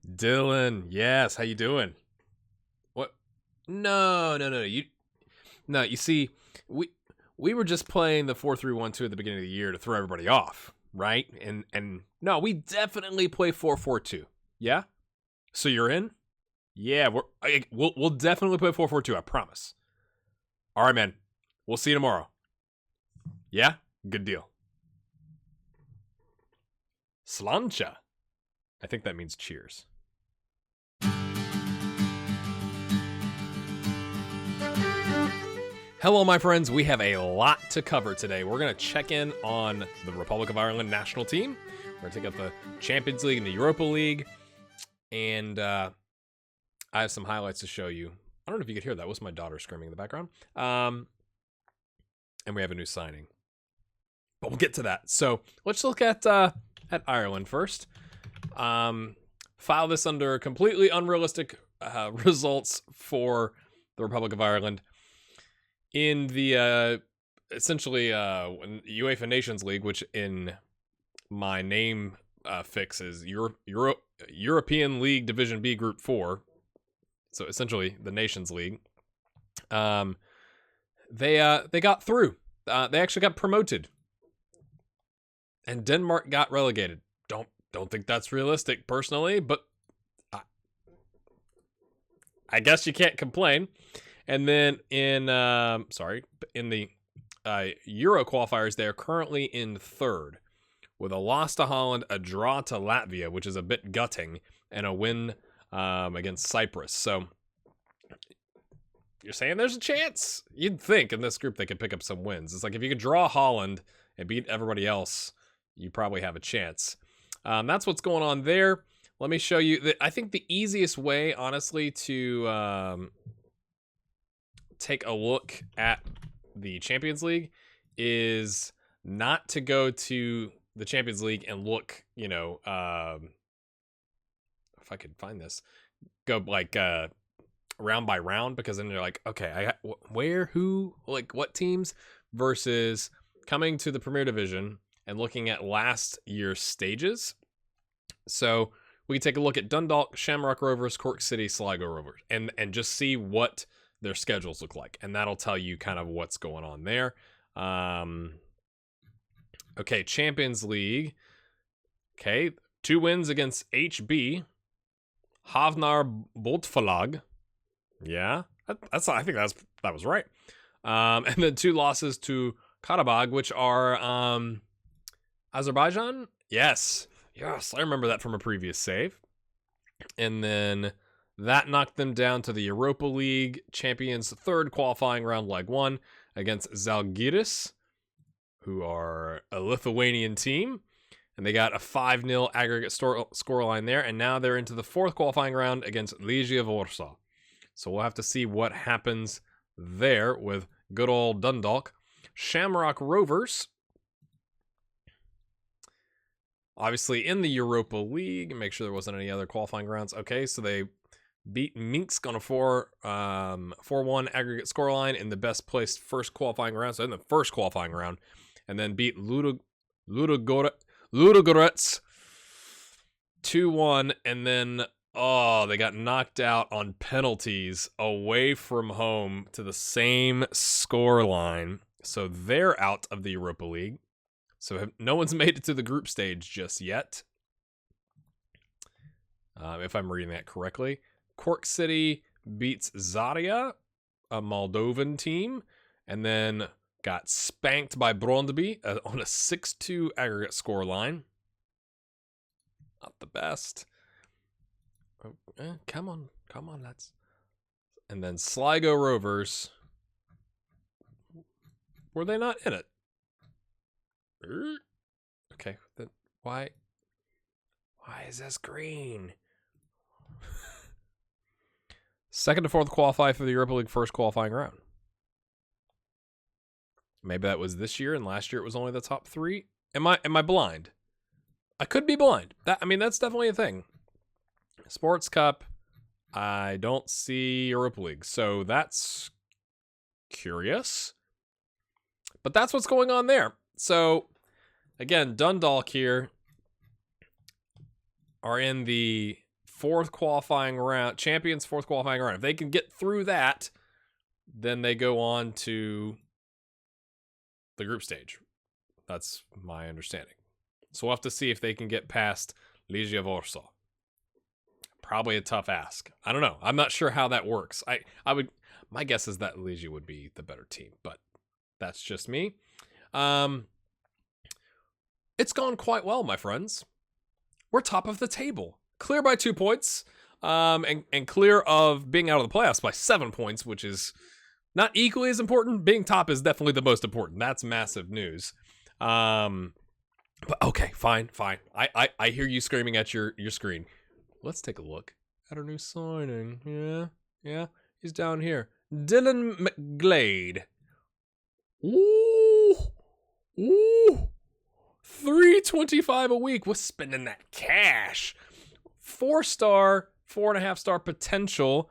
Dylan, yes, how you doing? What? No. You see, we were just playing the 4-3-1-2 at the beginning of the year to throw everybody off, right? And no, we definitely play 4-4-2. Yeah? So you're in? Yeah, we'll definitely play 4-4-2, I promise. All right, man. We'll see you tomorrow. Yeah? Good deal. Slancha. I think that means cheers. Hello, my friends. We have a lot to cover today. We're going to check in on the Republic of Ireland national team. We're going to take up the Champions League and the Europa League. And I have some highlights to show you. I don't know if you could hear that. That was my daughter screaming in the background. And we have a new signing. But we'll get to that. So let's look at Ireland first. File this under completely unrealistic results for the Republic of Ireland. In the essentially UEFA Nations League, which in my name fix is European League Division B Group 4, so essentially the Nations League, they got through. They actually got promoted, and Denmark got relegated. Don't think that's realistic personally, but I guess you can't complain. And then in the Euro qualifiers, they are currently in third with a loss to Holland, a draw to Latvia, which is a bit gutting, and a win against Cyprus. So you're saying there's a chance? You'd think in this group they could pick up some wins. It's like if you could draw Holland and beat everybody else, you probably have a chance. That's what's going on there. Let me show you. I think the easiest way, honestly, to take a look at the Champions League is not to go to the Champions League and look, if I could find this, go like round by round, because then you're like, okay, where, who, like what teams, versus coming to the Premier Division and looking at last year's stages. So we can take a look at Dundalk, Shamrock Rovers, Cork City, Sligo Rovers, and just see what their schedules look like, and that'll tell you kind of what's going on there. Okay, Champions League. Okay, 2 wins against HB, Havnar Boltfalag. Yeah, I think that was right. And then 2 losses to Karabag, which are Azerbaijan. Yes, I remember that from a previous save. And then that knocked them down to the Europa League Champions third qualifying round, leg 1, against Zalgiris, who are a Lithuanian team. And they got a 5-0 aggregate scoreline there. And now they're into the fourth qualifying round against Legia Warsaw. So we'll have to see what happens there with good old Dundalk. Shamrock Rovers, obviously in the Europa League. Make sure there wasn't any other qualifying rounds. Okay, so they beat Minsk on a 4-1 aggregate scoreline in the best placed first qualifying round, so in the first qualifying round, and then beat Ludogorets 2-1, and then they got knocked out on penalties away from home to the same scoreline, so they're out of the Europa League. So no one's made it to the group stage just yet, if I'm reading that correctly. Cork City beats Zaria, a Moldovan team, and then got spanked by Brondby on a 6-2 aggregate scoreline. Not the best. Come on, lads. And then Sligo Rovers. Were they not in it? Okay, then why is this green? Second to fourth qualify for the Europa League first qualifying round. Maybe that was this year, and last year it was only the top 3. Am I blind? I could be blind. That's definitely a thing. Sports Cup, I don't see Europa League, so that's curious. But that's what's going on there. So again, Dundalk here are in the fourth qualifying round, champions fourth qualifying round. If they can get through that, then they go on to the group stage. That's my understanding. So we'll have to see if they can get past Legia Warsaw. Probably a tough ask. I don't know. I'm not sure how that works. My guess is that Legia would be the better team, but that's just me. It's gone quite well, my friends. We're top of the table. Clear by 2 points. And clear of being out of the playoffs by 7 points, which is not equally as important. Being top is definitely the most important. That's massive news. But okay, fine. I hear you screaming at your screen. Let's take a look at our new signing. Yeah, he's down here. Dylan McGlade. Ooh. $3.25 a week. We're spending that cash. 4-star, 4.5-star potential.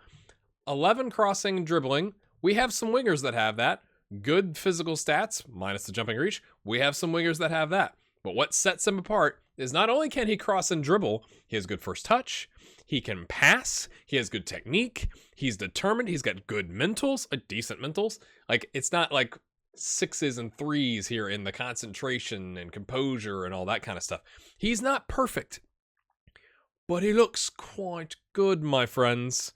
11 crossing and dribbling. We have some wingers that have that. Good physical stats, minus the jumping reach. We have some wingers that have that. But what sets him apart is not only can he cross and dribble, he has good first touch, he can pass, he has good technique, he's determined, he's got good mentals, decent mentals. Like, it's not like 6s and 3s here in the concentration and composure and all that kind of stuff. He's not perfect, but he looks quite good, my friends.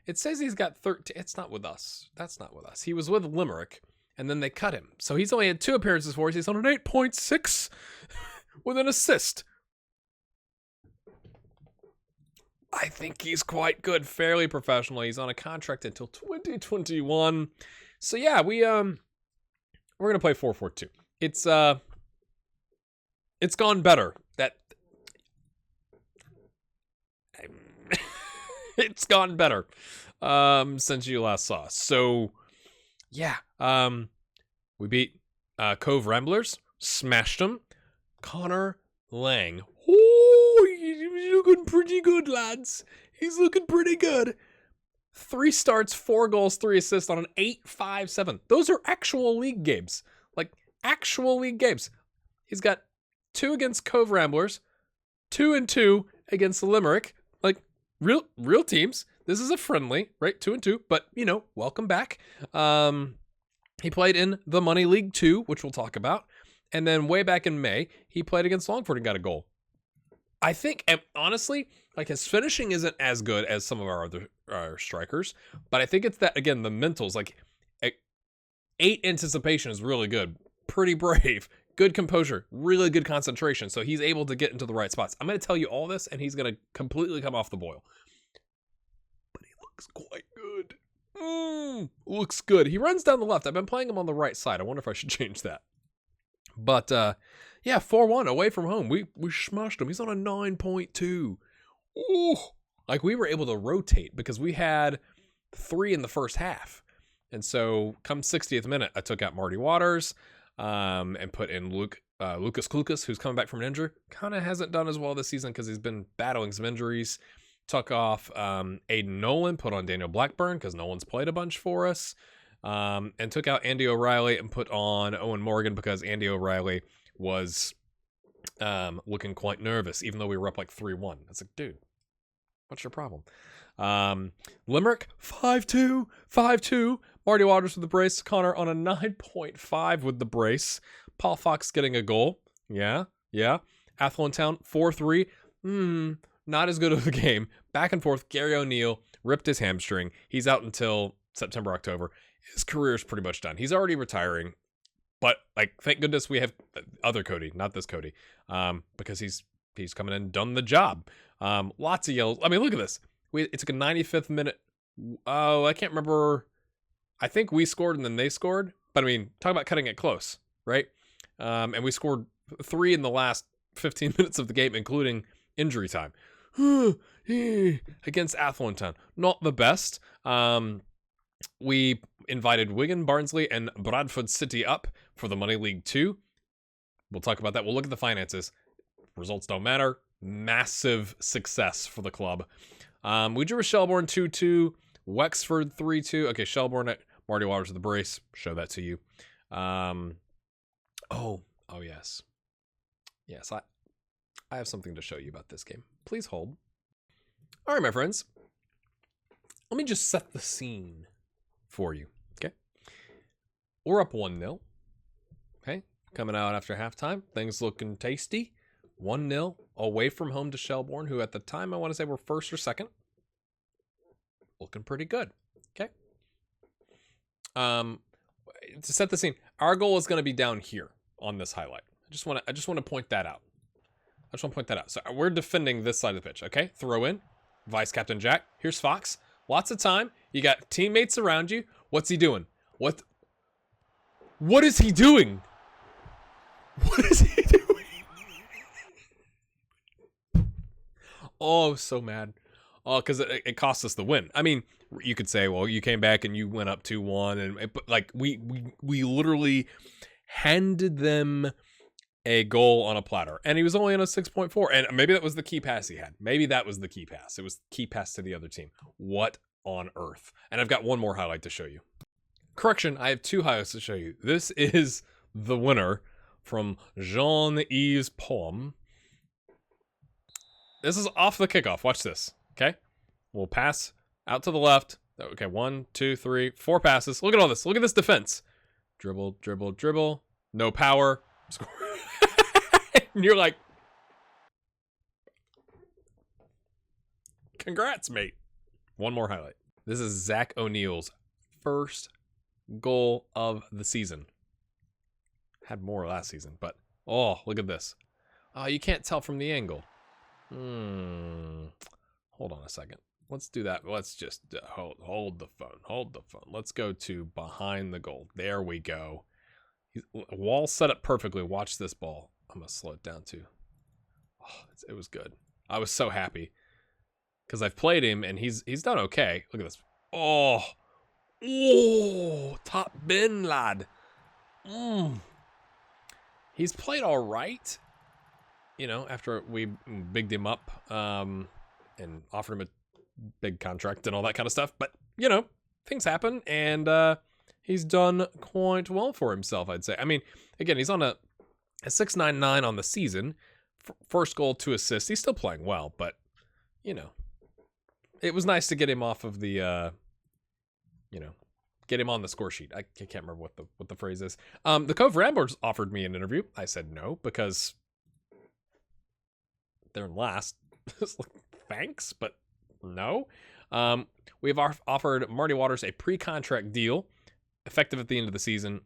It says he's got 13. It's not with us. That's not with us. He was with Limerick, and then they cut him. So he's only had 2 appearances for us. He's on an 8.6 with an assist. I think he's quite good, fairly professional. He's on a contract until 2021. So yeah, we're gonna play 4-4-2. It's gone better. It's gone better since you last saw us. So yeah, we beat Cove Ramblers, smashed them. Connor Lang. Oh, he's looking pretty good, lads. He's looking pretty good. 3 starts, 4 goals, 3 assists on an 8-5-7. Those are actual league games. Like, actual league games. He's got 2 against Cove Ramblers, 2 and 2 against Limerick. Like, real teams. This is a friendly, right? 2 and 2, but, welcome back. He played in the Money League 2, which we'll talk about. And then way back in May, he played against Longford and got a goal. I think, and honestly, like, his finishing isn't as good as some of our other strikers, but I think it's that, again, the mentals, like, 8 anticipation is really good. Pretty brave. Good composure. Really good concentration. So he's able to get into the right spots. I'm going to tell you all this, and he's going to completely come off the boil. But he looks quite good. Looks good. He runs down the left. I've been playing him on the right side. I wonder if I should change that. But, yeah, 4-1 away from home. We smashed him. He's on a 9.2. Ooh. Like, we were able to rotate because we had 3 in the first half. And so, come 60th minute, I took out Marty Waters and put in Lucas Klukas, who's coming back from an injury. Kind of hasn't done as well this season because he's been battling some injuries. Took off Aiden Nolan, put on Daniel Blackburn because Nolan's played a bunch for us. And took out Andy O'Reilly and put on Owen Morgan because Andy O'Reilly was looking quite nervous, even though we were up like 3-1. It's like, dude, what's your problem? Limerick, 5-2. Marty Waters with the brace. Connor on a 9.5 with the brace. Paul Fox getting a goal. Yeah. Athlone Town, 4-3. Not as good of a game. Back and forth. Gary O'Neill ripped his hamstring. He's out until September, October. His career is pretty much done. He's already retiring. But, like, thank goodness we have other Cody, not this Cody, because he's coming in and done the job. Lots of yells. I mean, look at this. It took a 95th minute. Oh, I can't remember. I think we scored and then they scored. But, I mean, talk about cutting it close, right? And we scored 3 in the last 15 minutes of the game, including injury time. Against Athlone Town. Not the best. We invited Wigan, Barnsley, and Bradford City up for the Money League 2. We'll talk about that. We'll look at the finances. Results don't matter. Massive success for the club. We drew with Shelbourne 2-2. Wexford 3-2. Okay, Shelbourne at Marty Waters with the brace. Show that to you. Oh yes. Yes, I have something to show you about this game. Please hold. All right, my friends. Let me just set the scene for you, okay? We're up 1-0. Okay, coming out after halftime. Things looking tasty. 1-0 away from home to Shelbourne, who at the time I want to say were first or second. Looking pretty good. Okay. To set the scene, our goal is going to be down here on this highlight. I just want to point that out. So we're defending this side of the pitch. Okay, throw in, Vice Captain Jack. Here's Fox. Lots of time. You got teammates around you. What's he doing? What is he doing? What is he doing? Oh, I was so mad. Oh, because it cost us the win. I mean, you could say, well, you came back and you went up 2-1, and but like we literally handed them a goal on a platter, and he was only on a 6.4, and maybe that was the key pass he had. Maybe that was the key pass. It was key pass to the other team. What on earth? And I've got one more highlight to show you. Correction, I have 2 highlights to show you. This is the winner from Jean-Yves Pomme. This is off the kickoff. Watch this. Okay, we'll pass out to the left. Okay, 1, 2, 3, 4 passes. Look at all this. Look at this defense. Dribble, dribble, dribble. No power. Score. And you're like, congrats, mate. One more highlight. This is Zach O'Neill's first goal of the season. Had more last season, but oh, look at this. Oh, you can't tell from the angle. Hold on a second. Let's do that. Let's just hold the phone. Hold the phone. Let's go to behind the goal. There we go. Wall set up perfectly. Watch this ball. I'm going to slow it down too. Oh, it was good. I was so happy because I've played him and he's done okay. Look at this. Oh, top bin, lad. He's played all right. You know, after we bigged him up and offered him a big contract and all that kind of stuff. But, you know, things happen, and he's done quite well for himself, I'd say. I mean, again, he's on a 6.99 on the season. First goal, 2 assists. He's still playing well, but, you know, it was nice to get him off of the, you know, get him on the score sheet. I can't remember what the phrase is. The Cove Ramblers offered me an interview. I said no, because they're in last. Thanks, but no. We have offered Marty Waters a pre-contract deal, effective at the end of the season,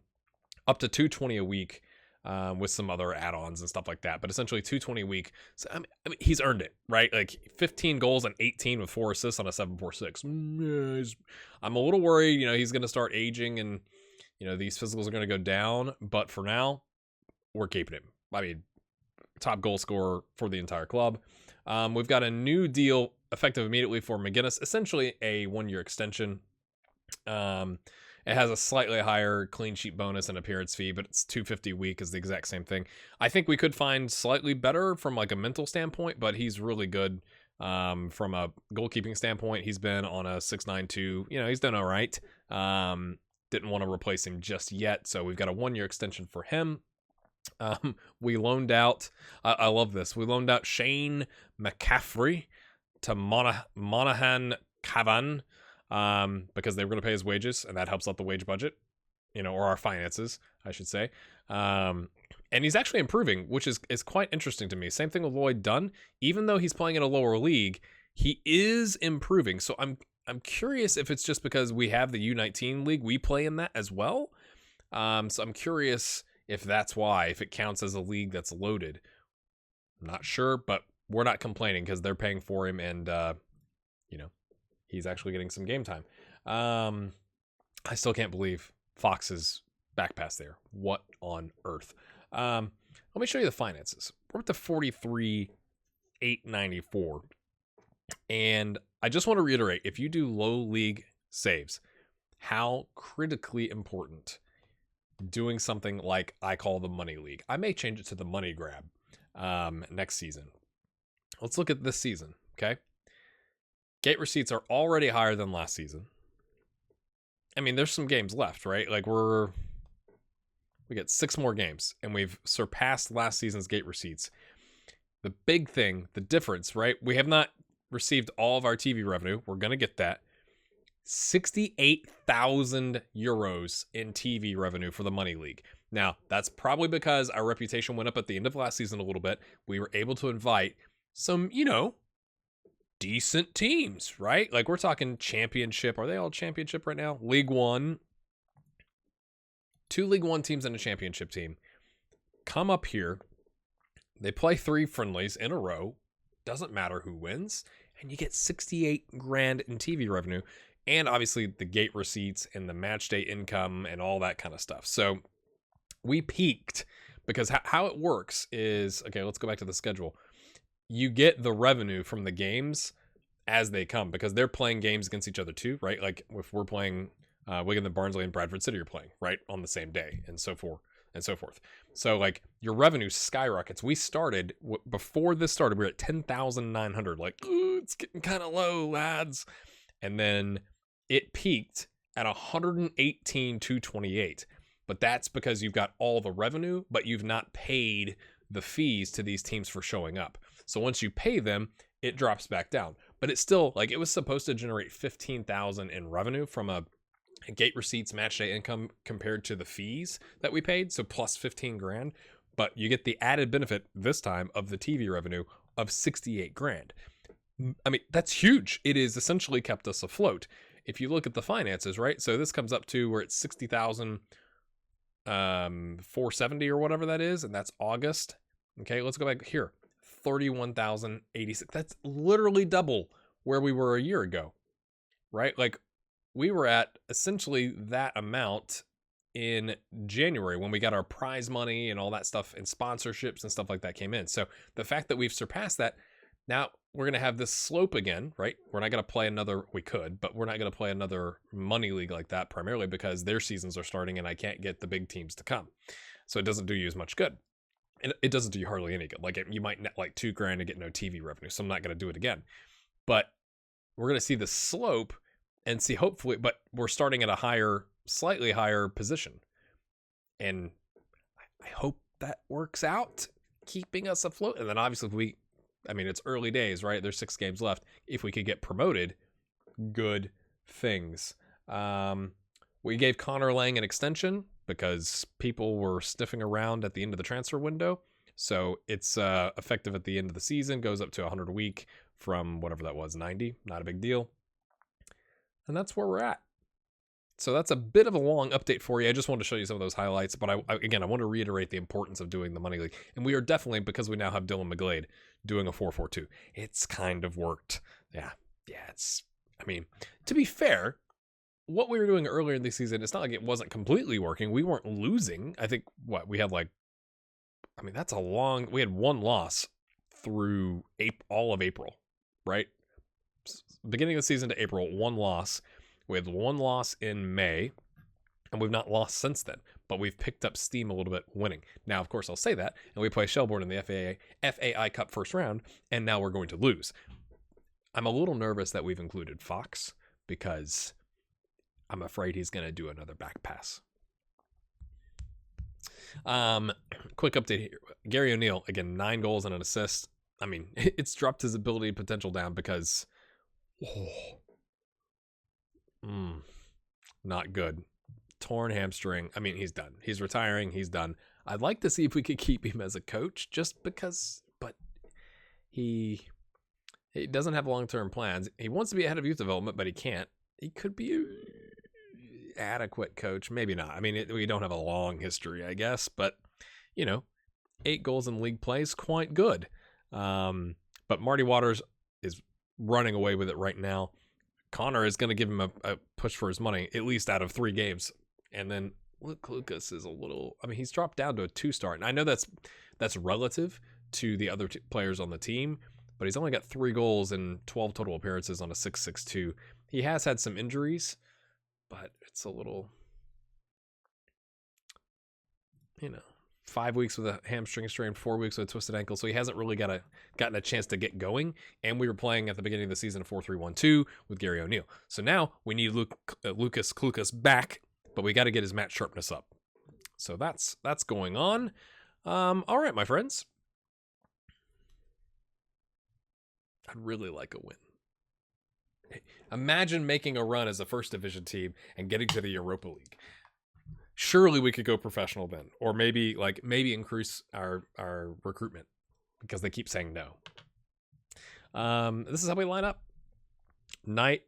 up to $220 a week, with some other add-ons and stuff like that. But essentially $220 a week. So I mean, he's earned it, right? Like 15 goals and 18 with 4 assists on a 7.46. I'm a little worried. You know, he's going to start aging, and you know these physicals are going to go down. But for now, we're keeping him. I mean, top goal scorer for the entire club. We've got a new deal effective immediately for McGuinness, essentially a 1-year extension. It has a slightly higher clean sheet bonus and appearance fee, but it's $250 a week is the exact same thing. I think we could find slightly better from like a mental standpoint, but he's really good from a goalkeeping standpoint. He's been on a 6.92. You know, he's done all right. Didn't want to replace him just yet, so we've got a 1-year extension for him. We loaned out, I love this, we loaned out Shane McCaffrey to Monaghan Cavan, because they were going to pay his wages, and that helps out the wage budget, you know, or our finances, I should say. And he's actually improving, which is quite interesting to me. Same thing with Lloyd Dunn. Even though he's playing in a lower league, he is improving. So I'm curious if it's just because we have the U19 league, we play in that as well. So I'm curious if that's why, if it counts as a league that's loaded. I'm not sure, but we're not complaining because they're paying for him, and you know, he's actually getting some game time. I still can't believe Fox's back pass there. What on earth? Let me show you the finances. We're up to 43,894. And I just want to reiterate, if you do low league saves, how critically important doing something like I call the money league. I may change it to the money grab next season. Let's look at this season, okay? Gate receipts are already higher than last season. I mean, there's some games left, right? Like we get 6 more games, and we've surpassed last season's gate receipts. The big thing, the difference, right? We have not received all of our TV revenue. We're going to get that. 68,000 euros in TV revenue for the Money League. Now, that's probably because our reputation went up at the end of last season a little bit. We were able to invite some, decent teams, right? Like, we're talking championship. Are they all championship right now? League One. 2 League One teams and a championship team come up here. They play 3 friendlies in a row. Doesn't matter who wins. And you get 68 grand in TV revenue. And obviously the gate receipts and the match day income and all that kind of stuff. So we peaked because how it works is, okay, let's go back to the schedule. You get the revenue from the games as they come because they're playing games against each other too, right? Like if we're playing Wigan and Barnsley and Bradford City are playing, right, on the same day and so forth and so forth. So like your revenue skyrockets. We started, before this started, we were at 10,900. Like, ooh, it's getting kind of low, lads. And then it peaked at 118,228. But that's because you've got all the revenue, but you've not paid the fees to these teams for showing up. So once you pay them, it drops back down. But it's still, like, it was supposed to generate 15,000 in revenue from a gate receipts, match day income compared to the fees that we paid. So plus 15 grand. But you get the added benefit this time of the TV revenue of 68 grand. I mean, that's huge. It has essentially kept us afloat. If you look at the finances, right? So this comes up to where it's 60,470 or whatever that is, and that's August. Okay, let's go back here. 31,086. That's literally double where we were a year ago, right? Like we were at essentially that amount in January when we got our prize money and all that stuff and sponsorships and stuff like that came in. So the fact that we've surpassed that, now we're going to have this slope again, right? We're not going to play another, we could, but we're not going to play another money league like that, primarily because their seasons are starting and I can't get the big teams to come. So it doesn't do you as much good. And it doesn't do you hardly any good. Like you might net like $2 grand and get no TV revenue. So I'm not going to do it again. But we're going to see the slope and see hopefully, but we're starting at a higher, slightly higher position. And I hope that works out, keeping us afloat. And then obviously it's early days, right? There's 6 games left. If we could get promoted, good things. We gave Connor Lang an extension because people were sniffing around at the end of the transfer window. So it's effective at the end of the season, goes up to 100 a week from whatever that was, 90. Not a big deal. And that's where we're at. So that's a bit of a long update for you. I just wanted to show you some of those highlights. But I want to reiterate the importance of doing the Money League. And we are definitely, because we now have Dylan McGlade, doing a 4-4-2. It's kind of worked. Yeah, to be fair, what we were doing earlier in the season, it's not like it wasn't completely working. We weren't losing. I think, we had we had 1 loss through all of April, right? Beginning of the season to April, 1 loss. We had 1 loss in May, and we've not lost since then. But we've picked up steam a little bit winning. Now, of course, I'll say that, and we play Shelbourne in the FAI Cup first round, and now we're going to lose. I'm a little nervous that we've included Fox, because I'm afraid he's going to do another back pass. Quick update here. Gary O'Neill, again, 9 goals and an assist. I mean, it's dropped his ability potential down because... not good. Torn hamstring. I mean, he's done. He's retiring. He's done. I'd like to see if we could keep him as a coach just because, but he doesn't have long-term plans. He wants to be ahead of youth development, but he can't. He could be an adequate coach. Maybe not. I mean, we don't have a long history, I guess, but 8 goals in league play is quite good. But Marty Waters is running away with it right now. Connor is going to give him a push for his money, at least out of 3 games. And then Luke Lucas is he's dropped down to a 2-star. And I know that's relative to the other players on the team, but he's only got 3 goals and 12 total appearances on a 6.62. He has had some injuries, but it's a little, 5 weeks with a hamstring strain, 4 weeks with a twisted ankle. So he hasn't really gotten a chance to get going. And we were playing at the beginning of the season 4-3-1-2 with Gary O'Neill. So now we need Lucas Klukas back, but we got to get his match sharpness up. So that's going on. All right, my friends. I'd really like a win. Hey, imagine making a run as a first division team and getting to the Europa League. Surely we could go professional then, or maybe increase our recruitment because they keep saying no. This is how we line up: Knight,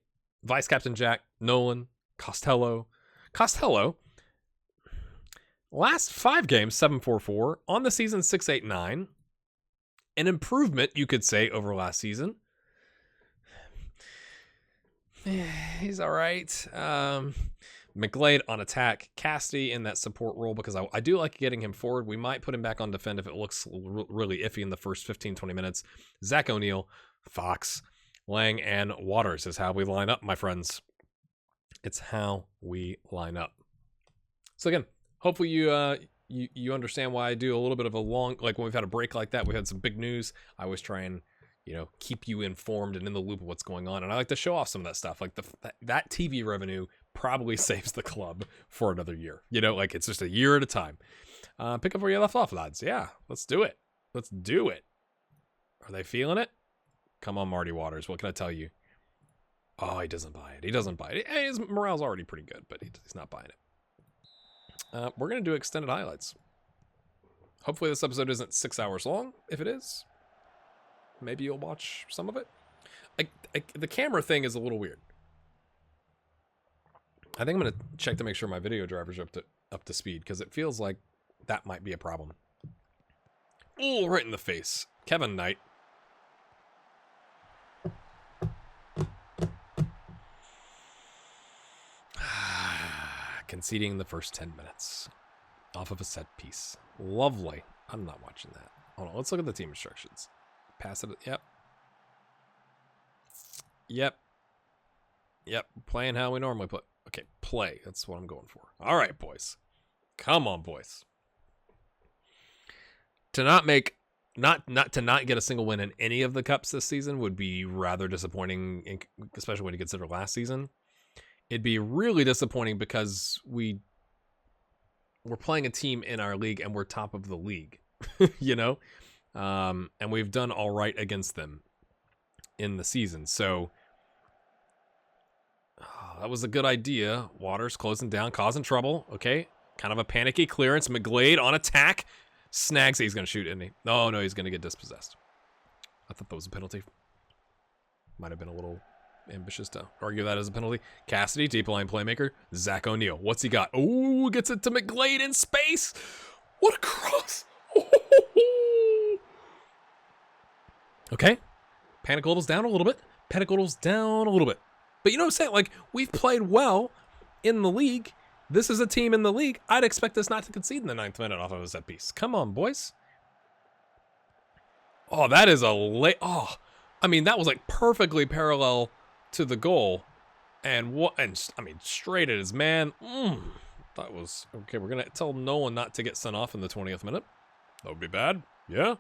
Vice Captain Jack, Nolan, Costello. Last 5 games, 7-4-4. On the season, 6-8-9. An improvement, you could say, over last season. He's all right. McGlade on attack. Cassidy in that support role because I do like getting him forward. We might put him back on defend if it looks really iffy in the first 15-20 minutes. Zach O'Neill, Fox, Lang, and Waters is how we line up, my friends. It's how we line up. So again, hopefully you understand why I do a little bit of a long, like when we've had a break like that, we had some big news. I always try and, keep you informed and in the loop of what's going on. And I like to show off some of that stuff. Like that TV revenue probably saves the club for another year. Like it's just a year at a time. Pick up where you left off, lads. Yeah, let's do it. Let's do it. Are they feeling it? Come on, Marty Waters. What can I tell you? Oh, he doesn't buy it. He doesn't buy it. His morale's already pretty good, but he's not buying it. We're going to do extended highlights. Hopefully this episode isn't 6 hours long. If it is, maybe you'll watch some of it. The camera thing is a little weird. I think I'm going to check to make sure my video drivers are up to speed, because it feels like that might be a problem. Oh, right in the face. Kevin Knight. Conceding the first 10 minutes off of a set piece. Lovely. I'm not watching that. Hold on. Let's look at the team instructions. Pass it. Yep. Playing how we normally play. Okay, play. That's what I'm going for. All right, boys. Come on, boys. To not get a single win in any of the cups this season would be rather disappointing, especially when you consider last season. It'd be really disappointing because we're playing a team in our league and we're top of the league, and we've done all right against them in the season. So that was a good idea. Waters closing down, causing trouble. Okay, kind of a panicky clearance. McGlade on attack, snags. He's going to shoot, isn't he? No, he's going to get dispossessed. I thought that was a penalty. Might have been a little ambitious to argue that as a penalty. Cassidy, deep line playmaker. Zach O'Neill. What's he got? Oh, gets it to McGlade in space. What a cross. Okay. Panic levels down a little bit. But you know what I'm saying? Like, we've played well in the league. This is a team in the league. I'd expect us not to concede in the 9th minute off of a set piece. Come on, boys. Oh, that is a late. Oh, I mean, that was like perfectly parallel to the goal, and straight at his man. That was okay. We're gonna tell Nolan not to get sent off in the 20th minute. That would be bad. Yeah.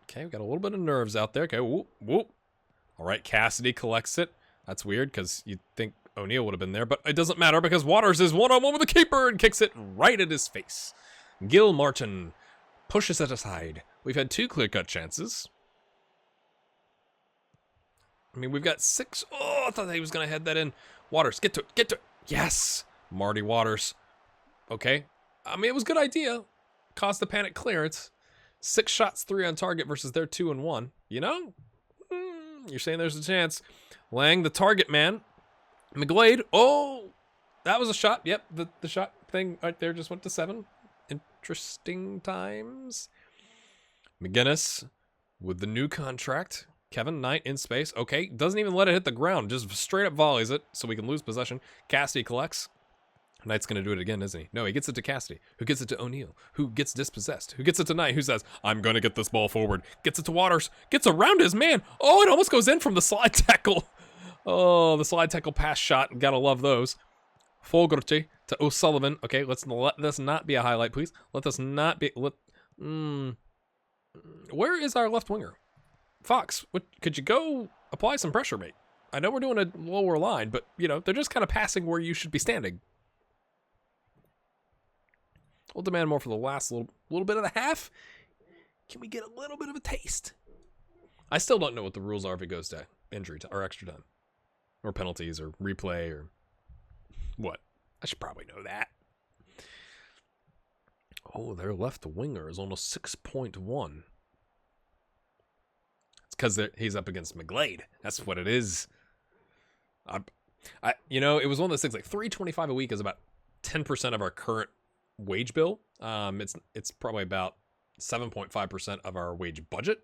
Okay, we got a little bit of nerves out there. Okay, whoop. All right, Cassidy collects it. That's weird because you'd think O'Neill would have been there, but it doesn't matter because Waters is one-on-one with the keeper and kicks it right at his face. Gil Martin pushes it aside. We've had 2 clear-cut chances. I mean, we've got 6. Oh, I thought that he was going to head that in. Waters, get to it. Yes. Marty Waters. Okay. I mean, it was a good idea. Caused the panic clearance. 6 shots, 3 on target versus their 2 and 1. You're saying there's a chance. Lang, the target man. McGlade. Oh, that was a shot. Yep, the shot thing right there just went to 7. Interesting times. McGinnis with the new contract. Kevin Knight in space. Okay, doesn't even let it hit the ground. Just straight up volleys it so we can lose possession. Cassidy collects. Knight's going to do it again, isn't he? No, he gets it to Cassidy, who gets it to O'Neill, who gets dispossessed, who gets it to Knight, who says, I'm going to get this ball forward. Gets it to Waters. Gets around his man. Oh, it almost goes in from the slide tackle. Oh, the slide tackle pass shot. Gotta love those. Fogarty to O'Sullivan. Okay, let this not be a highlight, please. Let this not be... Where is our left winger? Fox, could you go apply some pressure, mate? I know we're doing a lower line, but, they're just kind of passing where you should be standing. We'll demand more for the last little bit of the half. Can we get a little bit of a taste? I still don't know what the rules are if it goes to injury time or extra time. Or penalties or replay or what. I should probably know that. Oh, their left winger is almost 6.1. It's because he's up against McGlade. That's what it is. It was one of those things, like $3.25 a week is about 10% of our current wage bill. It's probably about 7.5% of our wage budget.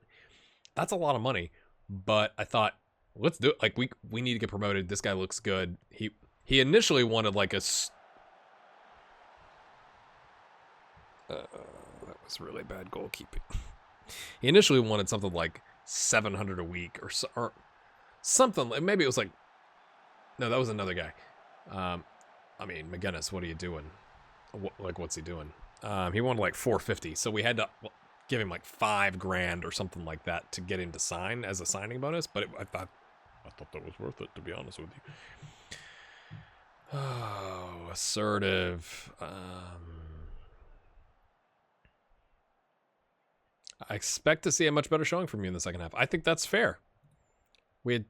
That's a lot of money, but I thought, let's do it. Like we need to get promoted. This guy looks good. He initially wanted like that was really bad goalkeeping. He initially wanted something like $700 a week or something. Maybe it was like, no, that was another guy. McGinnis, what are you doing? What's he doing? He wanted like $450, so we had to give him like $5,000 or something like that to get him to sign as a signing bonus. But I thought that was worth it, to be honest with you. Oh, assertive. I expect to see a much better showing from you in the second half. I think that's fair. We had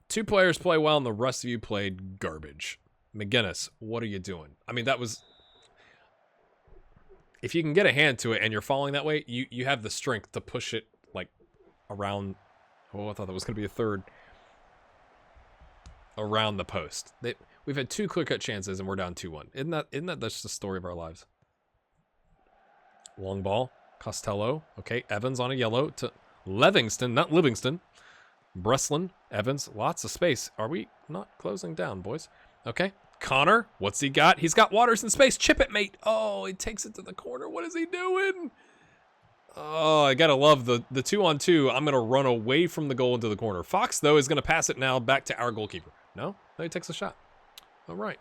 2 players play well, and the rest of you played garbage. McGinnis, what are you doing? I mean, that was... If you can get a hand to it and you're falling that way, you have the strength to push it, like, around... Oh, I thought that was going to be a third. Around the post. We've had 2 clear-cut chances, and we're down 2-1. Isn't that that's the story of our lives? Long ball. Costello. Okay, Evans on a yellow to Livingston, not Livingston. Breslin, Evans, lots of space. Are we not closing down, boys? Okay, Connor, what's he got? He's got Waters in space. Chip it, mate. Oh, he takes it to the corner. What is he doing? Oh, I gotta love the 2-on-2. I'm gonna run away from the goal into the corner. Fox, though, is gonna pass it now back to our goalkeeper. No, he takes a shot. All right.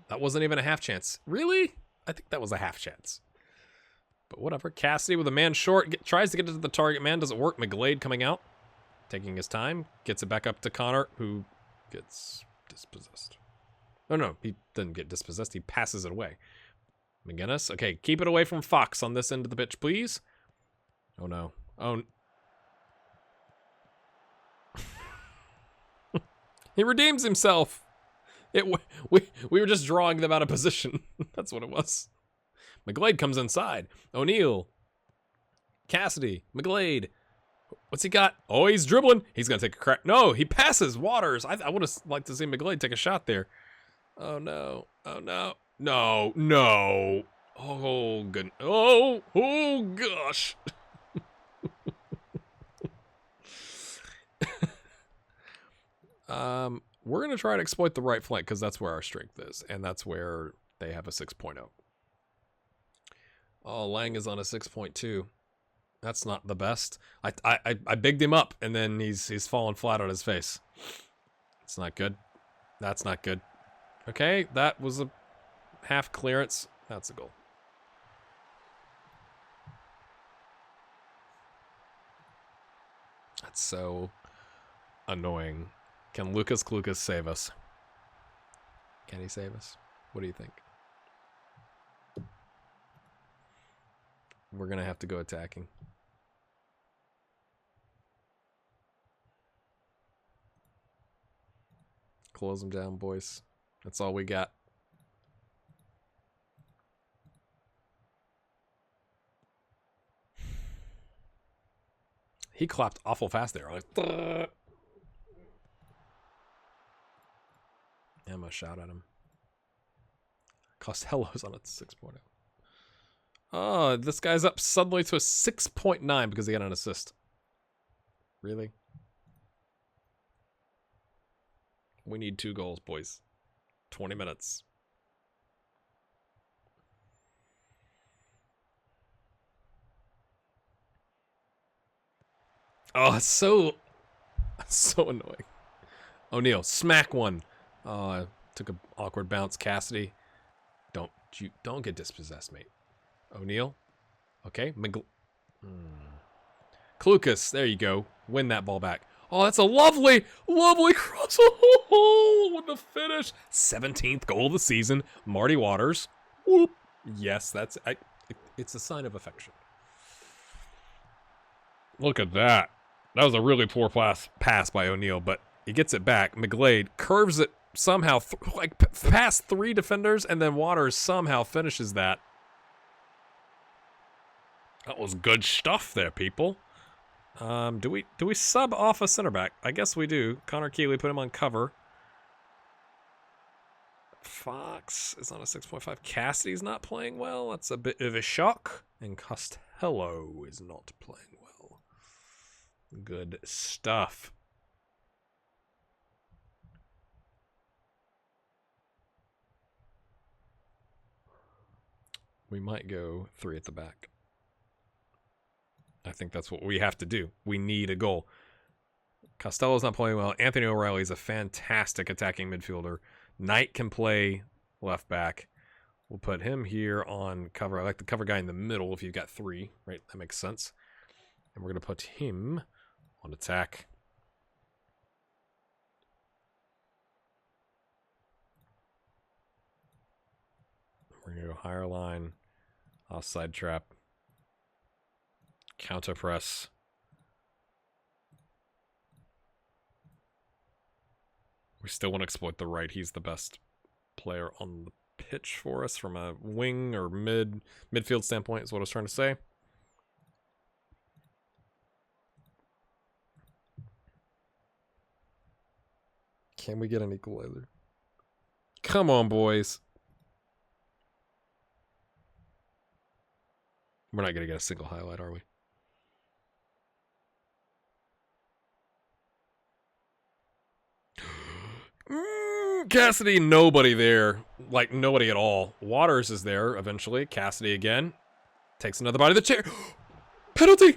That wasn't even a half chance. Really? I think that was a half chance. But whatever. Cassidy with a man short. Tries to get to the target man. Doesn't work. McGlade coming out. Taking his time. Gets it back up to Connor, who gets dispossessed. Oh, no. He doesn't get dispossessed. He passes it away. McGinnis. Okay, keep it away from Fox on this end of the pitch, please. Oh, no. Oh. He redeems himself. We were just drawing them out of position. That's what it was. McGlade comes inside. O'Neill. Cassidy. McGlade. What's he got? Oh, he's dribbling. He's going to take a crack. No, he passes Waters. I would have liked to see McGlade take a shot there. Oh, no. Oh, no. No. No. Oh, good. Oh, gosh. We're going to try to exploit the right flank because that's where our strength is. And that's where they have a 6.0. Oh, Lang is on a 6.2. That's not the best. I bigged him up, and then he's fallen flat on his face. It's not good. That's not good. Okay, that was a half clearance. That's a goal. That's so annoying. Can Lucas Klukas save us? Can he save us? What do you think? We're going to have to go attacking. Close them down, boys. That's all we got. He clapped awful fast there. Like, Emma shout at him. Costello's on a 6.0. Oh, this guy's up suddenly to a 6.9 because he got an assist. Really? We need 2 goals, boys. 20 minutes. Oh, it's so annoying. O'Neill, smack one. Took an awkward bounce. Cassidy, don't get dispossessed, mate. O'Neill, okay. Klukas, there you go. Win that ball back. Oh, that's a lovely cross. Oh, what a finish. 17th goal of the season. Marty Waters. Whoop. Yes, it's a sign of affection. Look at that. That was a really poor pass by O'Neal, but he gets it back. McGlade curves it somehow, past 3 defenders, and then Waters somehow finishes that. That was good stuff there, people. Do we sub off a center back? I guess we do. Connor Keeley, put him on cover. Fox is on a 6.5. Cassidy's not playing well. That's a bit of a shock. And Costello is not playing well. Good stuff. We might go 3 at the back. I think that's what we have to do. We need a goal. Costello's not playing well. Anthony O'Reilly's a fantastic attacking midfielder. Knight can play left back. We'll put him here on cover. I like the cover guy in the middle if you've got 3, right? That makes sense. And we're going to put him on attack. We're going to go higher line, offside trap, counter press. We still want to exploit the right. He's the best player on the pitch for us from a wing or midfield standpoint is what I was trying to say. Can we get an equalizer? Come on, boys. We're not going to get a single highlight, are we? Cassidy, nobody there. Like, nobody at all. Waters is there eventually. Cassidy again. Takes another bite of the chair. Penalty!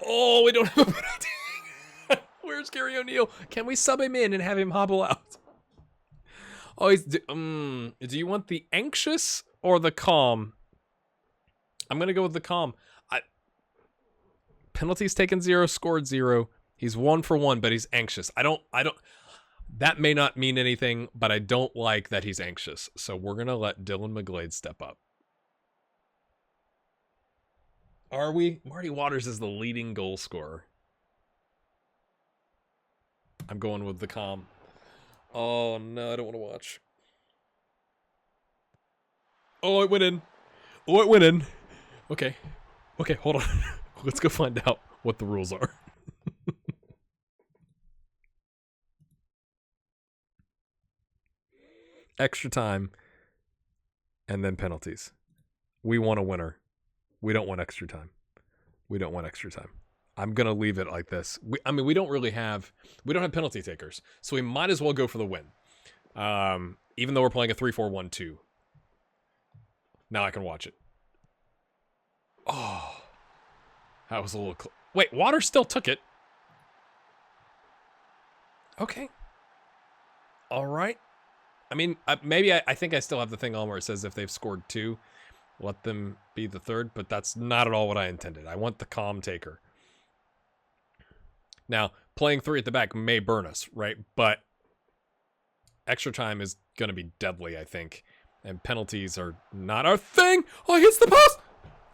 Oh, we don't have a penalty. Where's Gary O'Neal? Can we sub him in and have him hobble out? Oh, he's... do you want the anxious or the calm? I'm going to go with the calm. Penalties taken 0, scored 0. He's 1 for 1, but he's anxious. I don't... That may not mean anything, but I don't like that he's anxious. So we're going to let Dylan McGlade step up. Are we? Marty Waters is the leading goal scorer. I'm going with the calm. Oh, no, I don't want to watch. Oh, it went in. Oh, it went in. Okay. Okay, hold on. Let's go find out what the rules are. Extra time, and then penalties. We want a winner. We don't want extra time. We don't want extra time. I'm going to leave it like this. We don't have penalty takers, so we might as well go for the win. Even though we're playing a 3-4-1-2. Now I can watch it. Oh, that was a little wait, Water still took it. Okay. All right. I mean, maybe I think I still have the thing on where it says if they've scored 2, let them be the 3rd, but that's not at all what I intended. I want the calm taker. Now, playing 3 at the back may burn us, right? But extra time is going to be deadly, I think. And penalties are not our thing. Oh, he hits the post.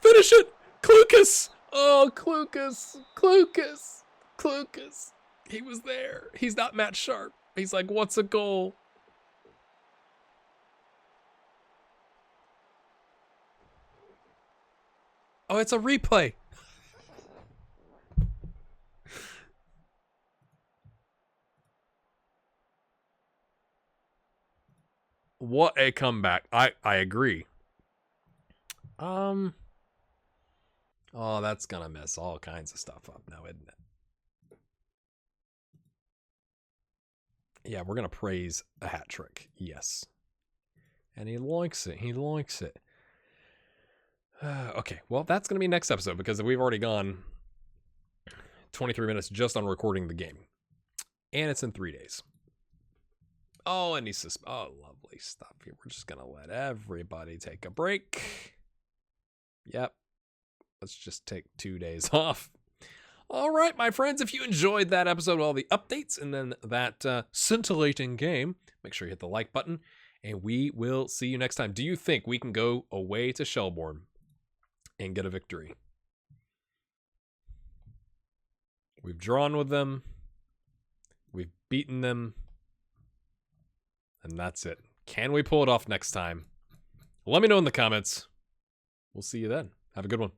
Finish it. Clucas. Oh, Clucas. Clucas. Clucas. He was there. He's not Matt Sharp. He's like, what's a goal? Oh, it's a replay. What a comeback. I agree. Oh, that's gonna mess all kinds of stuff up now, isn't it? Yeah, we're gonna praise a hat trick. Yes. And he likes it. He likes it. Okay, well, that's going to be next episode because we've already gone 23 minutes just on recording the game. And it's in 3 days. Oh, and he's oh, lovely stuff here. We're just going to let everybody take a break. Yep. Let's just take 2 days off. All right, my friends, if you enjoyed that episode with all the updates and then that scintillating game, make sure you hit the like button, and we will see you next time. Do you think we can go away to Shelbourne and get a victory? We've drawn with them. We've beaten them. And that's it. Can we pull it off next time? Let me know in the comments. We'll see you then. Have a good one.